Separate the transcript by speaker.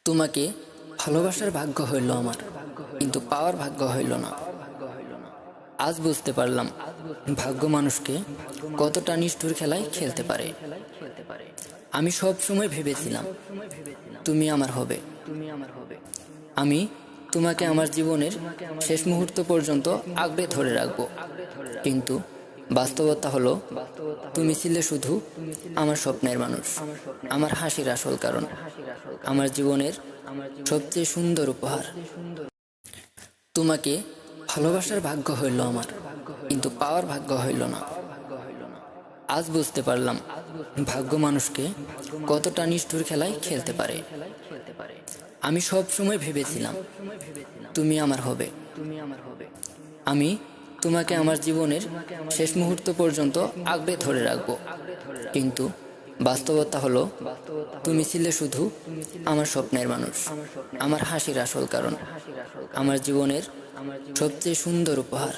Speaker 1: তোমাকে ভালোবাসার ভাগ্য হইল আমার, কিন্তু পাওয়ার ভাগ্য হইল না। আজ বুঝতে পারলাম ভাগ্য মানুষকে কতটা নিষ্ঠুর খেলায় খেলতে পারে। আমি সব সময় ভেবেছিলাম তুমি আমার হবে। আমি তোমাকে আমার জীবনের শেষ মুহূর্ত পর্যন্ত আঁকড়ে ধরে রাখবো, কিন্তু বাস্তবতা হলো তুমি ছিলে শুধু আমার স্বপ্নের মানুষ, আমার হাসির আসল কারণ, আমার জীবনের সবচেয়ে সুন্দর উপহার। তোমাকে ভালোবাসার ভাগ্য হইল আমার, কিন্তু পাওয়ার ভাগ্য হইল না। আজ বুঝতে পারলাম ভাগ্য মানুষকে কতটা নিষ্ঠুর খেলায় খেলতে পারে। আমি সব সময় ভেবেছিলাম তুমি আমার হবে। আমি তোমাকে আমার জীবনের শেষ মুহূর্ত পর্যন্ত আঁকড়ে ধরে রাখবো, কিন্তু বাস্তবতা হলো তুমি ছিলে শুধু আমার স্বপ্নের মানুষ, আমার হাসির আসল কারণ, আমার জীবনের সবচেয়ে সুন্দর উপহার।